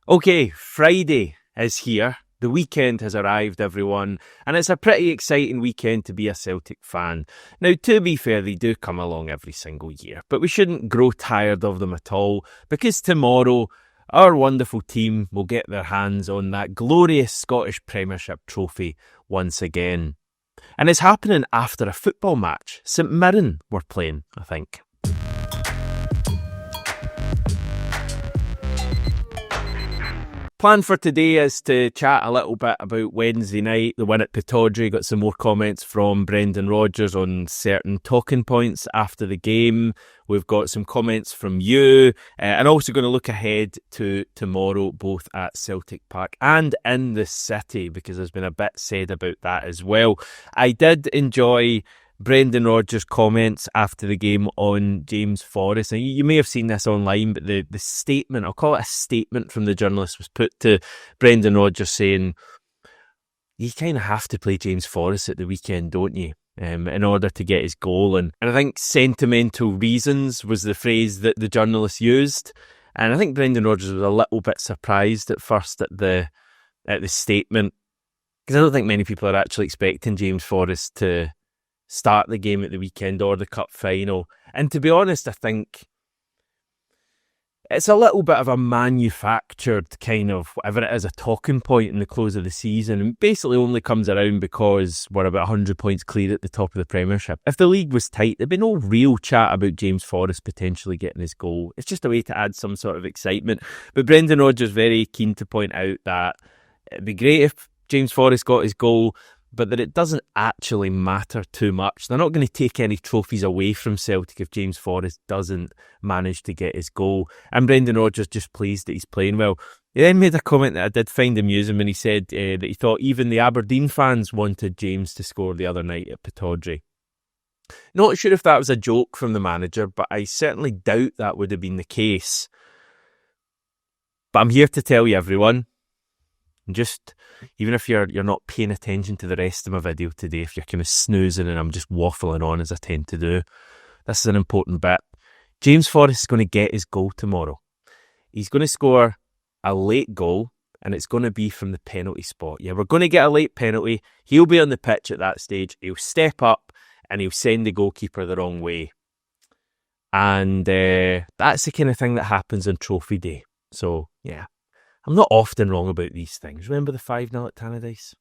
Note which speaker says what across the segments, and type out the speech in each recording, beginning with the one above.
Speaker 1: Okay, Friday is here. The weekend has arrived, everyone, and it's a pretty exciting weekend to be a Celtic fan. Now, to be fair, they do come along every single year, but we shouldn't grow tired of them at all, because tomorrow, our wonderful team will get their hands on that glorious Scottish Premiership trophy once again. And it's happening after a football match. St Mirren were playing, I think. Plan for today is to chat a little bit about Wednesday night, the win at Pittodrie. Got some more comments from Brendan Rodgers on certain talking points after the game. We've got some comments from you, and also going to look ahead to tomorrow, both at Celtic Park and in the city, because there's been a bit said about that as well. I did enjoy Brendan Rodgers' comments after the game on James Forrest. And you may have seen this online, but the statement, I'll call it a statement from the journalist, was put to Brendan Rodgers saying, you kind of have to play James Forrest at the weekend, don't you? In order to get his goal. And I think sentimental reasons was the phrase that the journalist used. And I think Brendan Rodgers was a little bit surprised at first at the statement, because I don't think many people are actually expecting James Forrest to start the game at the weekend or the cup final. And to be honest, I think it's a little bit of a manufactured kind of, whatever it is, a talking point in the close of the season, and basically only comes around because we're about 100 points clear at the top of the Premiership. If the league was tight, there'd be no real chat about James Forrest potentially getting his goal. It's just a way to add some sort of excitement. But Brendan Rodgers very keen to point out that it'd be great if James Forrest got his goal, but that it doesn't actually matter too much. They're not going to take any trophies away from Celtic if James Forrest doesn't manage to get his goal. And Brendan Rodgers just pleased that he's playing well. He then made a comment that I did find amusing when he said that he thought even the Aberdeen fans wanted James to score the other night at Pittodrie. Not sure if that was a joke from the manager, but I certainly doubt that would have been the case. But I'm here to tell you, everyone, just, even if you're not paying attention to the rest of my video today, if you're kind of snoozing and I'm just waffling on as I tend to do, this is an important bit. James Forrest is going to get his goal tomorrow. He's going to score a late goal, and it's going to be from the penalty spot. Yeah, we're going to get a late penalty. He'll be on the pitch at that stage. He'll step up and he'll send the goalkeeper the wrong way. And that's the kind of thing that happens on Trophy Day. So, yeah. I'm not often wrong about these things. Remember the 5-0 at Tannadice?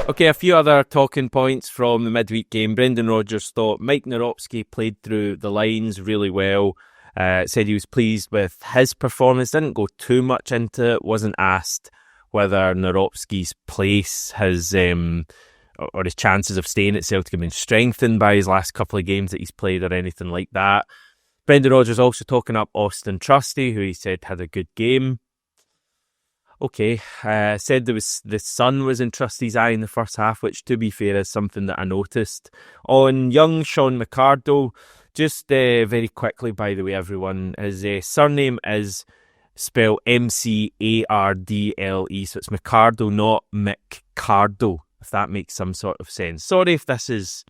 Speaker 1: Okay, a few other talking points from the midweek game. Brendan Rodgers thought Mike Nawrocki played through the lines really well. Said he was pleased with his performance. Didn't go too much into it. Wasn't asked whether Nawrocki's place has or his chances of staying at Celtic have been strengthened by his last couple of games that he's played or anything like that. Brendan Rodgers also talking up Austin Trusty, who he said had a good game. Okay, said the sun was in Trusty's eye in the first half, which, to be fair, is something that I noticed. On young Sean Micardo, just very quickly, by the way, everyone, his surname is spelled M-C-A-R-D-L-E, so it's Micardo, not Micardo, if that makes some sort of sense. Sorry if this is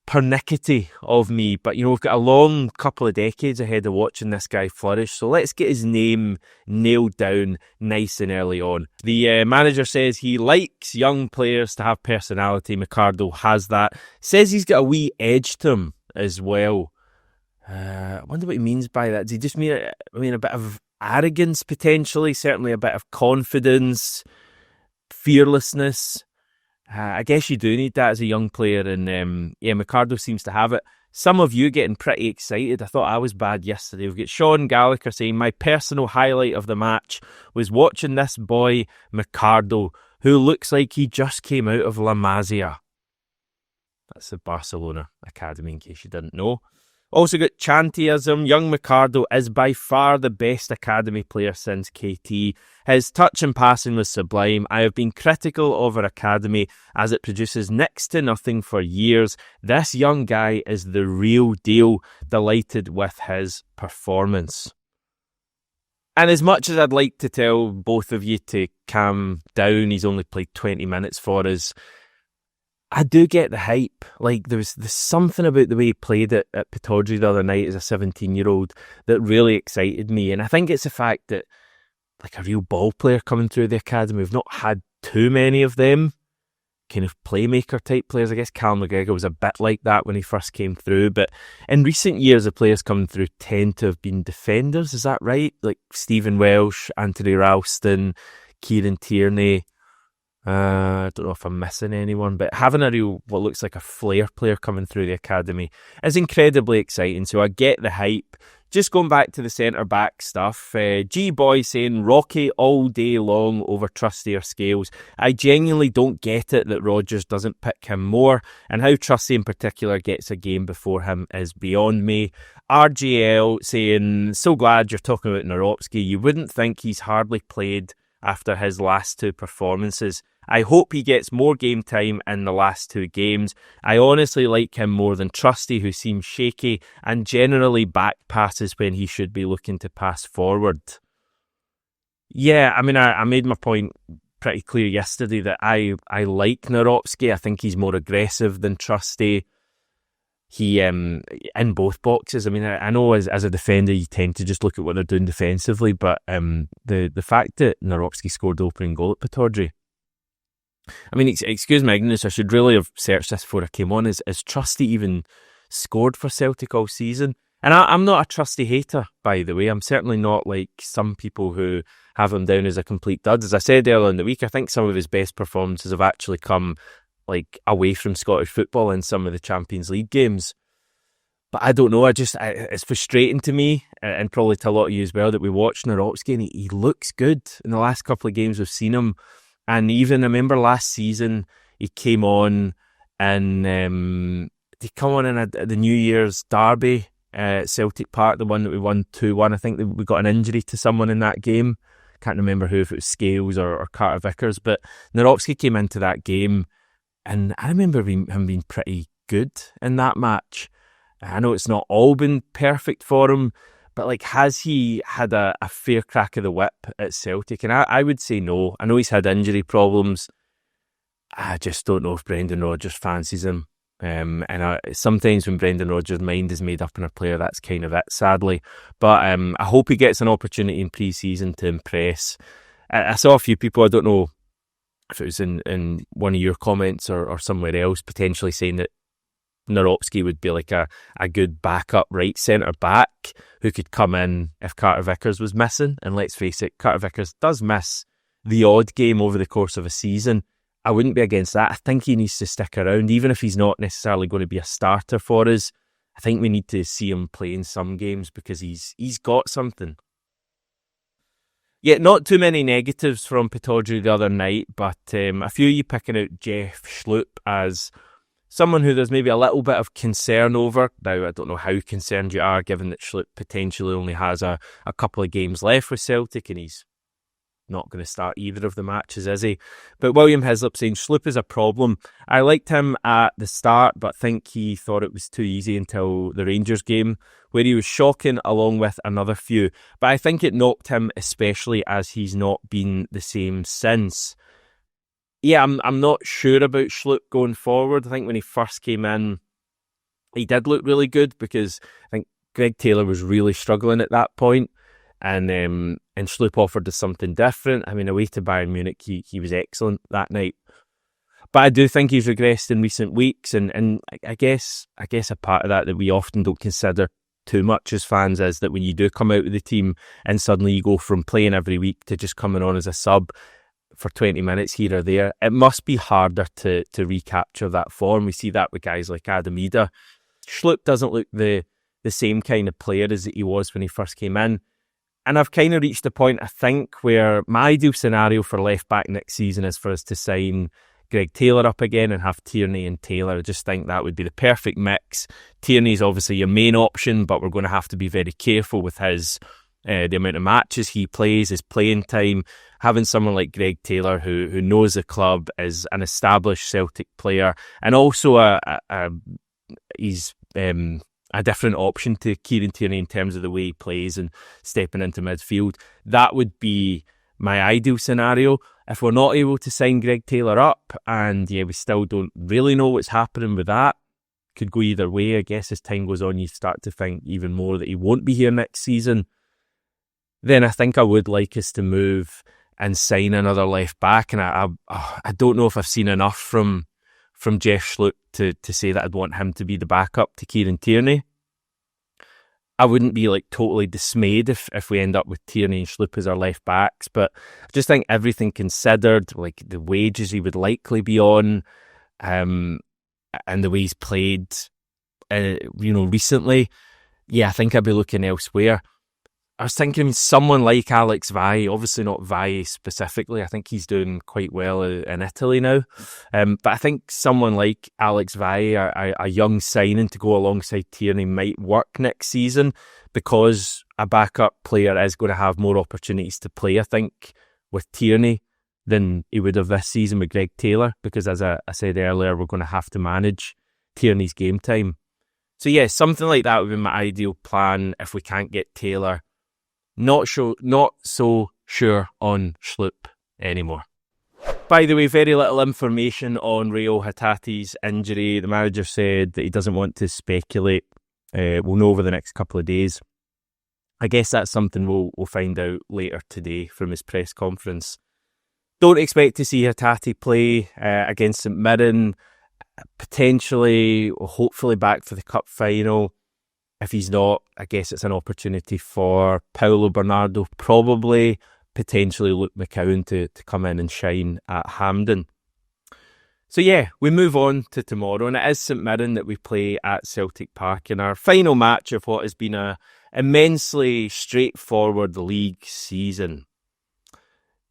Speaker 1: pernickety of me, but we've got a long couple of decades ahead of watching this guy flourish, so let's get his name nailed down nice and early on. The manager says he likes young players to have personality. Micardo has that. Says he's got a wee edge to him as well. I wonder what he means by that. Does he just mean a bit of arrogance potentially? Certainly a bit of confidence, fearlessness. I guess you do need that as a young player, and Micardo seems to have it. Some of you getting pretty excited. I thought I was bad yesterday. We've got Sean Gallagher saying, my personal highlight of the match was watching this boy, Micardo, who looks like he just came out of La Masia. That's the Barcelona academy, in case you didn't know. Also got Chantyism. Young Micardo is by far the best academy player since KT. His touch and passing was sublime. I have been critical of our academy as it produces next to nothing for years. This young guy is the real deal. Delighted with his performance. And as much as I'd like to tell both of you to calm down, he's only played 20 minutes for us, I do get the hype. Like, there's something about the way he played at Pittodrie the other night as a 17-year-old that really excited me. And I think it's the fact that like a real ball player coming through the academy. We've not had too many of them, kind of playmaker type players. I guess Cal McGregor was a bit like that when he first came through, but in recent years the players coming through tend to have been defenders, is that right? Like Stephen Welsh, Anthony Ralston, Kieran Tierney. I don't know if I'm missing anyone, but having a real, what looks like a flair player coming through the academy is incredibly exciting, so I get the hype. Just going back to the centre-back stuff, G-Boy saying Rocky all day long over Trusty or Scales. I genuinely don't get it that Rodgers doesn't pick him more, and how Trusty in particular gets a game before him is beyond me. RGL saying, so glad you're talking about Nawrocki. You wouldn't think he's hardly played after his last two performances. I hope he gets more game time in the last two games. I honestly like him more than Trusty, who seems shaky and generally back passes when he should be looking to pass forward. Yeah, I mean, I made my point pretty clear yesterday that I like Nawrocki. I think he's more aggressive than Trusty. He, in both boxes, I mean, I know as a defender you tend to just look at what they're doing defensively, but the fact that Nawrocki scored the opening goal at Pittodrie, I mean, excuse my ignorance, I should really have searched this before I came on. Is Trusty even scored for Celtic all season? And I'm not a Trusty hater, by the way. I'm certainly not like some people who have him down as a complete dud. As I said earlier in the week, I think some of his best performances have actually come like away from Scottish football in some of the Champions League games. But I don't know, it's frustrating to me, and probably to a lot of you as well, that we watched Nawrocki and he looks good. In the last couple of games we've seen him, and even I remember last season he came on and he come on in the New Year's derby at Celtic Park, the one that we won 2-1. I think that we got an injury to someone in that game. Can't remember who, if it was Scales or Carter Vickers, but Nawrocki came into that game and I remember him being pretty good in that match. I know it's not all been perfect for him, but like, has he had a fair crack of the whip at Celtic? And I would say no. I know he's had injury problems. I just don't know if Brendan Rodgers fancies him. And sometimes when Brendan Rodgers' mind is made up on a player, that's kind of it, sadly. But I hope he gets an opportunity in pre-season to impress. I saw a few people, I don't know if it was in one of your comments or somewhere else, potentially saying that Nawrocki would be like a good backup right centre back who could come in if Carter Vickers was missing. And let's face it, Carter Vickers does miss the odd game over the course of a season. I wouldn't be against that. I think he needs to stick around, even if he's not necessarily going to be a starter for us. I think we need to see him play in some games because he's got something. Yeah, not too many negatives from Pittodrie the other night, but a few of you picking out Jeff Schlupp as someone who there's maybe a little bit of concern over. Now, I don't know how concerned you are, given that Schlupp potentially only has a couple of games left with Celtic and he's not going to start either of the matches, is he? But William Hislop saying Schlupp is a problem. I liked him at the start, but think he thought it was too easy until the Rangers game, where he was shocking along with another few. But I think it knocked him, especially as he's not been the same since. Yeah, I'm not sure about Schlupp going forward. I think when he first came in, he did look really good because I think Greg Taylor was really struggling at that point. And Schlupp offered us something different. I mean, away to Bayern Munich, he was excellent that night. But I do think he's regressed in recent weeks. And I guess a part of that we often don't consider too much as fans is that when you do come out with the team and suddenly you go from playing every week to just coming on as a sub for 20 minutes here or there, it must be harder to recapture that form. We see that with guys like Adam Ida. Schlupp doesn't look the same kind of player as he was when he first came in. And I've kind of reached a point, I think, where my ideal scenario for left back next season is for us to sign Greg Taylor up again and have Tierney and Taylor. I just think that would be the perfect mix. Tierney's obviously your main option, but we're going to have to be very careful with his the amount of matches he plays, his playing time. Having someone like Greg Taylor who knows the club, is an established Celtic player, and also he's a different option to Kieran Tierney in terms of the way he plays and stepping into midfield. That would be my ideal scenario. If we're not able to sign Greg Taylor up, and we still don't really know what's happening with that, could go either way. I guess as time goes on, you start to think even more that he won't be here next season. then I think I would like us to move and sign another left back. And I don't know if I've seen enough from Jeff Schlupp to say that I'd want him to be the backup to Kieran Tierney. I wouldn't be like totally dismayed if we end up with Tierney and Schlupp as our left backs, but I just think everything considered, like the wages he would likely be on, and the way he's played, recently, I think I'd be looking elsewhere. I was thinking someone like Alex Vai, obviously not Vai specifically. I think he's doing quite well in Italy now. But I think someone like Alex Vai, a young signing to go alongside Tierney, might work next season, because a backup player is going to have more opportunities to play, I think, with Tierney than he would have this season with Greg Taylor, because as I said earlier, we're going to have to manage Tierney's game time. So something like that would be my ideal plan if we can't get Taylor. Not so sure on Schlupp anymore. By the way, very little information on Reo Hatate's injury. The manager said that he doesn't want to speculate. We'll know over the next couple of days. I guess that's something we'll find out later today from his press conference. Don't expect to see Hatate play against St Mirren. Potentially, or hopefully back for the cup final. If he's not, I guess it's an opportunity for Paulo Bernardo, probably, potentially Luke McCowan to come in and shine at Hampden. So we move on to tomorrow, and it is St Mirren that we play at Celtic Park in our final match of what has been a immensely straightforward league season.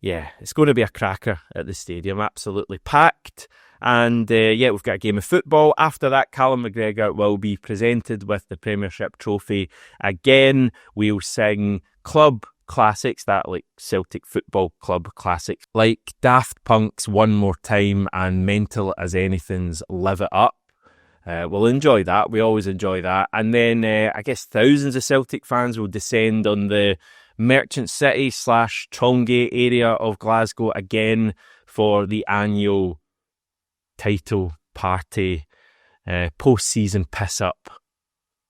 Speaker 1: It's going to be a cracker at the stadium, absolutely packed. And we've got a game of football. After that, Callum McGregor will be presented with the Premiership trophy again. We'll sing club classics, that like Celtic Football Club classics, like Daft Punk's One More Time and Mental as Anything's Live It Up. We'll enjoy that. We always enjoy that. And then I guess thousands of Celtic fans will descend on the Merchant City / Trongate area of Glasgow again for the annual title party, post-season piss-up.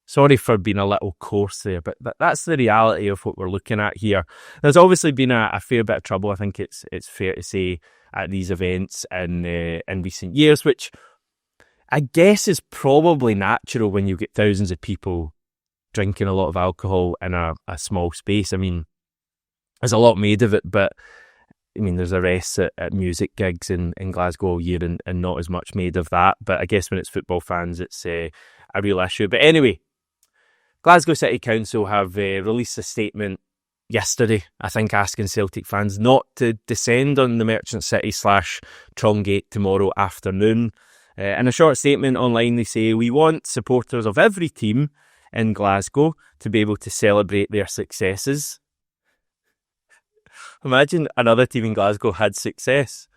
Speaker 1: Sorry for being a little coarse there, but that's the reality of what we're looking at here. There's obviously been a fair bit of trouble, I think it's fair to say, at these events in recent years, which I guess is probably natural when you get thousands of people drinking a lot of alcohol in a small space. I mean, there's a lot made of it, but I mean, there's arrests at music gigs in Glasgow all year and not as much made of that. But I guess when it's football fans, it's a real issue. But anyway, Glasgow City Council have released a statement yesterday, I think, asking Celtic fans not to descend on the Merchant City / Trongate tomorrow afternoon. In a short statement online, they say, "We want supporters of every team in Glasgow to be able to celebrate their successes." Imagine another team in Glasgow had success.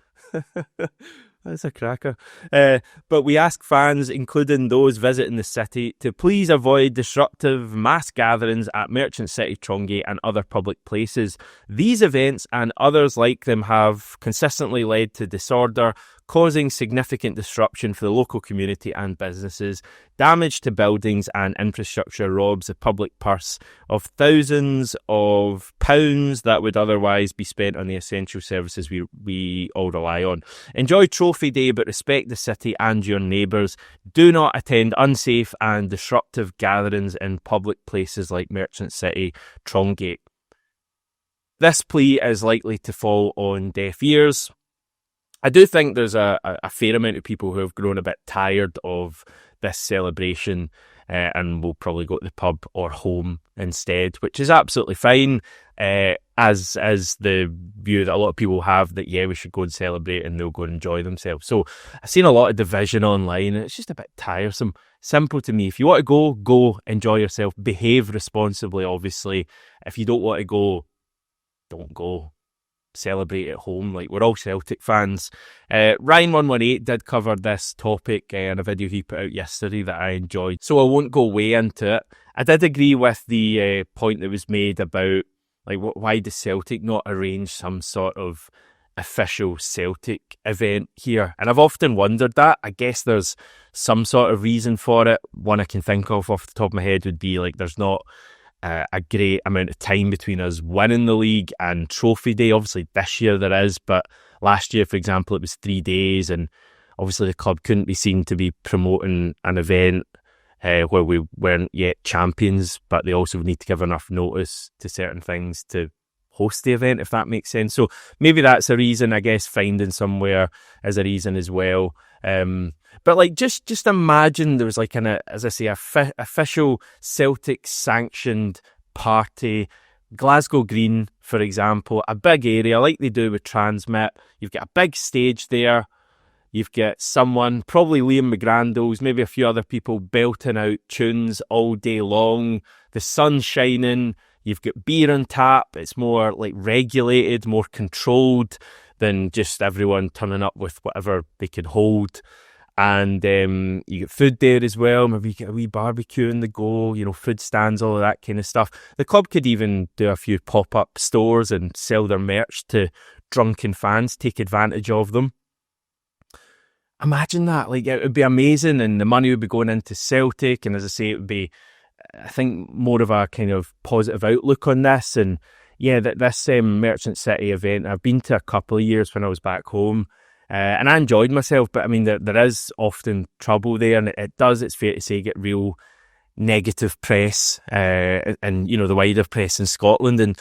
Speaker 1: That's a cracker. But we ask fans, including those visiting the city, to please avoid disruptive mass gatherings at Merchant City, Trongate and other public places. These events and others like them have consistently led to disorder, causing significant disruption for the local community and businesses. Damage to buildings and infrastructure robs the public purse of thousands of pounds that would otherwise be spent on the essential services we all rely on. Enjoy Trophy Day, but respect the city and your neighbours. Do not attend unsafe and disruptive gatherings in public places like Merchant City, Trongate. This plea is likely to fall on deaf ears. I do think there's a fair amount of people who have grown a bit tired of this celebration and will probably go to the pub or home instead, which is absolutely fine, as the view that a lot of people have that, we should go and celebrate and they'll go and enjoy themselves. So I've seen a lot of division online and it's just a bit tiresome. Simple to me. If you want to go, enjoy yourself, behave responsibly, obviously. If you don't want to go, don't go. Celebrate at home. Like, we're all Celtic fans. Ryan118 did cover this topic in a video he put out yesterday that I enjoyed, so I won't go way into it. I did agree with the point that was made about, like, why does Celtic not arrange some sort of official Celtic event here? And I've often wondered that. I guess there's some sort of reason for it. One I can think of off the top of my head would be, like, there's not a great amount of time between us winning the league and trophy day. Obviously this year there is, but last year, for example, it was 3 days, and obviously the club couldn't be seen to be promoting an event where we weren't yet champions, but they also need to give enough notice to certain things to host the event, if that makes sense. So maybe that's a reason. I guess finding somewhere is a reason as well. But like, just imagine there was like as I say, official Celtic sanctioned party, Glasgow Green, for example, a big area like they do with Transmit. You've got a big stage there. You've got someone, probably Liam McGrandles, maybe a few other people belting out tunes all day long. The sun's shining. You've got beer on tap. It's more like regulated, more controlled than just everyone turning up with whatever they could hold. And you get food there as well. Maybe you get a wee barbecue on the go, food stands, all of that kind of stuff. The club could even do a few pop-up stores and sell their merch to drunken fans, take advantage of them. Imagine that. Like, it would be amazing, and the money would be going into Celtic, and as I say, it would be, I think, more of a kind of positive outlook on this. And yeah, this Merchant City event, I've been to a couple of years when I was back home, and I enjoyed myself, but I mean, there is often trouble there, and it's fair to say, get real negative press, and the wider press in Scotland, and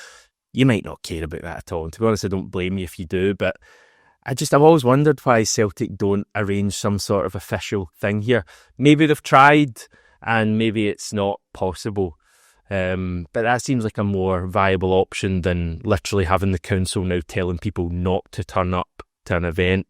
Speaker 1: you might not care about that at all. And to be honest, I don't blame you if you do, but I've always wondered why Celtic don't arrange some sort of official thing here. Maybe they've tried and maybe it's not possible. But that seems like a more viable option than literally having the council now telling people not to turn up to an event.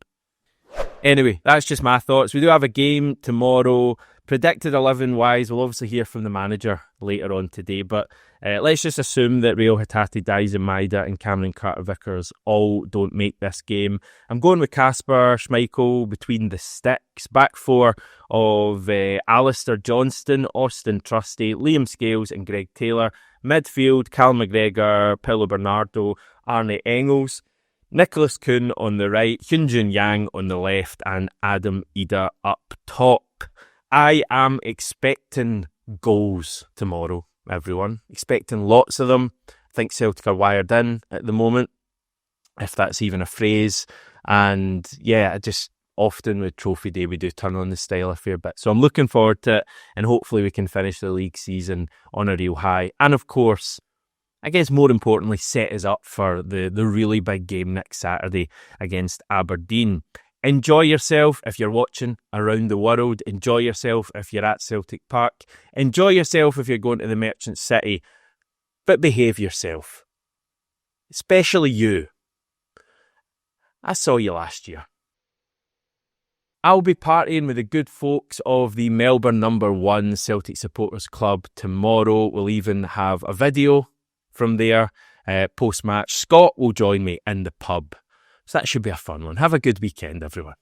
Speaker 1: Anyway, that's just my thoughts. We do have a game tomorrow. Predicted 11-wise, we'll obviously hear from the manager later on today, but let's just assume that Real Hatate, Daizen Maeda and Cameron Carter-Vickers all don't make this game. I'm going with Kasper Schmeichel between the sticks. Back four of Alistair Johnston, Austin Trusty, Liam Scales and Greg Taylor. Midfield, Cal McGregor, Paulo Bernardo, Arne Engels. Nicholas Kuhn on the right, Hyunjun Yang on the left, and Adam Ida up top. I am expecting goals tomorrow, everyone. Expecting lots of them. I think Celtic are wired in at the moment, if that's even a phrase. And yeah, just often with Trophy Day, we do turn on the style a fair bit. So I'm looking forward to it, and hopefully we can finish the league season on a real high. And of course, I guess more importantly, set us up for the really big game next Saturday against Aberdeen. Enjoy yourself if you're watching around the world. Enjoy yourself if you're at Celtic Park. Enjoy yourself if you're going to the Merchant City. But behave yourself. Especially you. I saw you last year. I'll be partying with the good folks of the Melbourne number 1 Celtic Supporters Club tomorrow. We'll even have a video from there post-match. Scott will join me in the pub. So that should be a fun one. Have a good weekend, everyone.